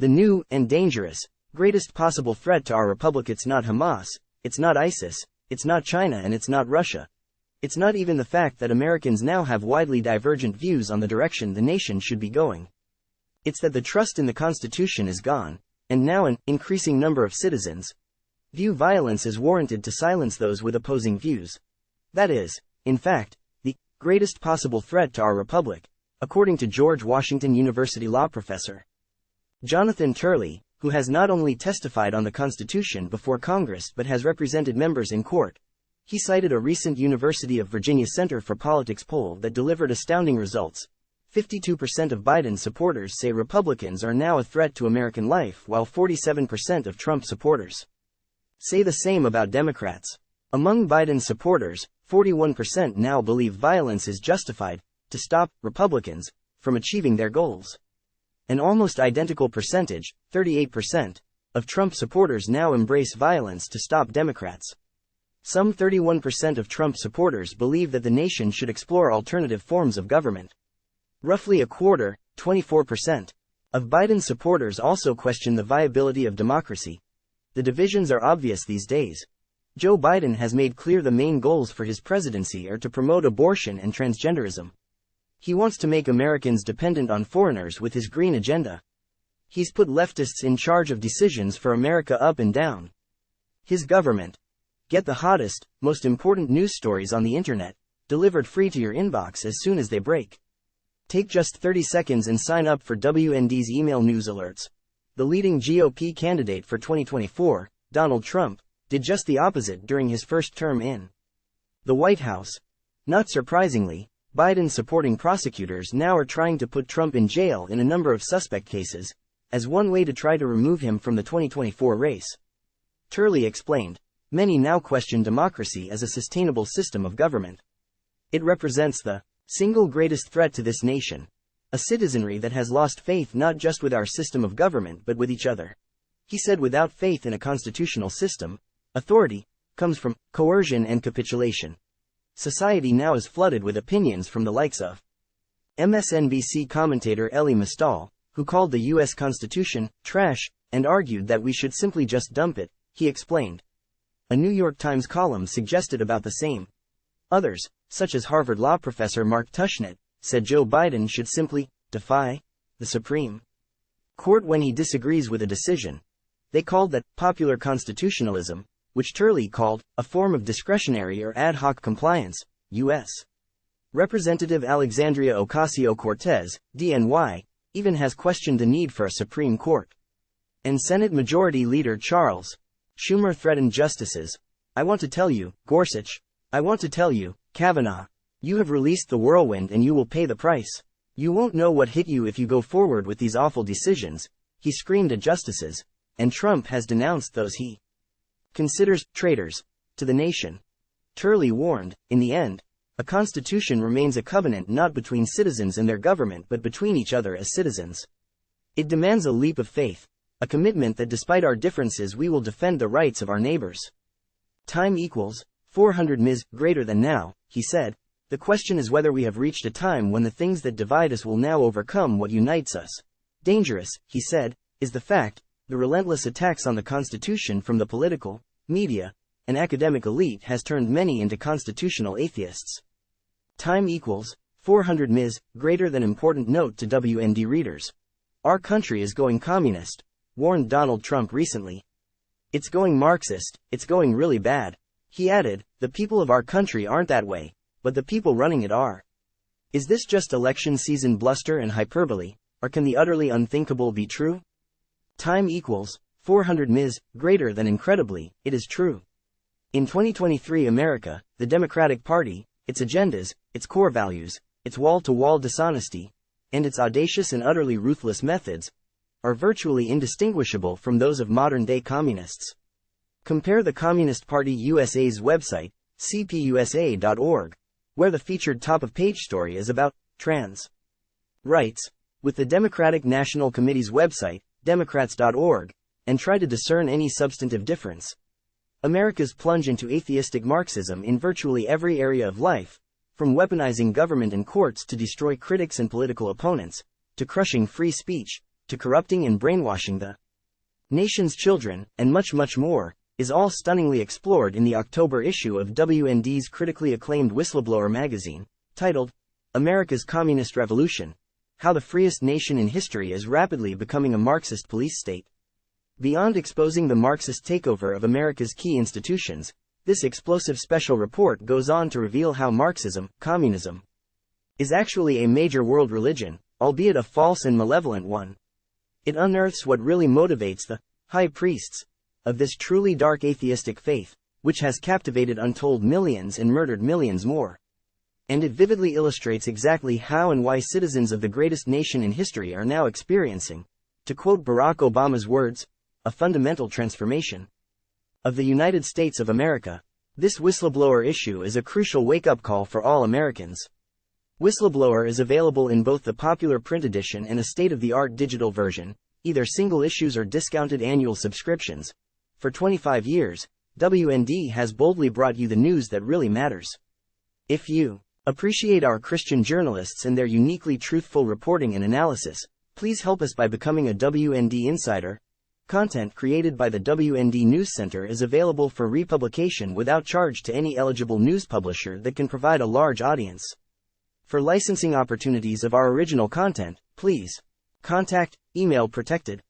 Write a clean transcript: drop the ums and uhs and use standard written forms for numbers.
The new, and dangerous, greatest possible threat to our republic. It's not Hamas, it's not ISIS, it's not China, and it's not Russia. It's not even the fact that Americans now have widely divergent views on the direction the nation should be going. It's that the trust in the Constitution is gone, and now an increasing number of citizens view violence as warranted to silence those with opposing views. That is, in fact, the greatest possible threat to our republic, according to George Washington University law professor Jonathan Turley, who has not only testified on the Constitution before Congress but has represented members in court. He cited a recent University of Virginia Center for Politics poll that delivered astounding results. 52% of Biden supporters say Republicans are now a threat to American life, while 47% of Trump supporters say the same about Democrats. Among Biden supporters, 41% now believe violence is justified to stop Republicans from achieving their goals. An almost identical percentage, 38%, of Trump supporters now embrace violence to stop Democrats. Some 31% of Trump supporters believe that the nation should explore alternative forms of government. Roughly a quarter, 24%, of Biden supporters also question the viability of democracy. The divisions are obvious these days. Joe Biden has made clear the main goals for his presidency are to promote abortion and transgenderism. He wants to make Americans dependent on foreigners with his green agenda. He's put leftists in charge of decisions for America up and down. His government. Get the hottest, most important news stories on the internet, delivered free to your inbox as soon as they break. Take just 30 seconds and sign up for WND's email news alerts. The leading GOP candidate for 2024, Donald Trump, did just the opposite during his first term in the White House. Not surprisingly, Biden-supporting prosecutors now are trying to put Trump in jail in a number of suspect cases, as one way to try to remove him from the 2024 race. Turley explained, many now question democracy as a sustainable system of government. It represents the single greatest threat to this nation, a citizenry that has lost faith not just with our system of government but with each other. He said without faith in a constitutional system, authority comes from coercion and capitulation. Society now is flooded with opinions from the likes of MSNBC commentator Elie Mystal, who called the U.S. Constitution trash, and argued that we should simply just dump it, he explained. A New York Times column suggested about the same. Others, such as Harvard law professor Mark Tushnet, said Joe Biden should simply defy the Supreme Court when he disagrees with a decision. They called that popular constitutionalism, which Turley called a form of discretionary or ad hoc compliance. U.S. Representative Alexandria Ocasio-Cortez, DNY, even has questioned the need for a Supreme Court. And Senate Majority Leader Charles Schumer threatened justices. I want to tell you, Gorsuch. I want to tell you, Kavanaugh. You have released the whirlwind and you will pay the price. You won't know what hit you if you go forward with these awful decisions, he screamed at justices, and Trump has denounced those he considers traitors to the nation. Turley warned, in the end, a constitution remains a covenant not between citizens and their government but between each other as citizens. It demands a leap of faith, a commitment that despite our differences we will defend the rights of our neighbors. Time equals 400 ms. greater than now, he said. The question is whether we have reached a time when the things that divide us will now overcome what unites us. Dangerous, he said, is the fact, the relentless attacks on the Constitution from the political, media, and academic elite has turned many into constitutional atheists. Time equals 400 ms. greater than. Important note to WND readers. Our country is going communist, warned Donald Trump recently. It's going Marxist, it's going really bad. He added, the people of our country aren't that way, but the people running it are. Is this just election season bluster and hyperbole, or can the utterly unthinkable be true? Time equals 400 ms. greater than. Incredibly, it is true. In 2023 America, the Democratic Party, its agendas, its core values, its wall-to-wall dishonesty, and its audacious and utterly ruthless methods, are virtually indistinguishable from those of modern-day communists. Compare the Communist Party USA's website, cpusa.org, where the featured top-of-page story is about trans rights, with the Democratic National Committee's website, democrats.org, and try to discern any substantive difference. America's plunge into atheistic Marxism in virtually every area of life, from weaponizing government and courts to destroy critics and political opponents, to crushing free speech, to to corrupting and brainwashing the nation's children, and much, much more, is all stunningly explored in the October issue of WND's critically acclaimed whistleblower magazine, titled, America's Communist Revolution: How the Freest Nation in History is Rapidly Becoming a Marxist Police State. Beyond exposing the Marxist takeover of America's key institutions, this explosive special report goes on to reveal how Marxism, communism, is actually a major world religion, albeit a false and malevolent one. It unearths what really motivates the high priests of this truly dark atheistic faith, which has captivated untold millions and murdered millions more. And it vividly illustrates exactly how and why citizens of the greatest nation in history are now experiencing, to quote Barack Obama's words, a fundamental transformation of the United States of America. This whistleblower issue is a crucial wake-up call for all Americans. Whistleblower is available in both the popular print edition and a state-of-the-art digital version, either single issues or discounted annual subscriptions. For 25 years, WND has boldly brought you the news that really matters. If you appreciate our Christian journalists and their uniquely truthful reporting and analysis, please help us by becoming a WND insider. Content created by the WND News Center is available for republication without charge to any eligible news publisher that can provide a large audience. For licensing opportunities of our original content, please contact email protected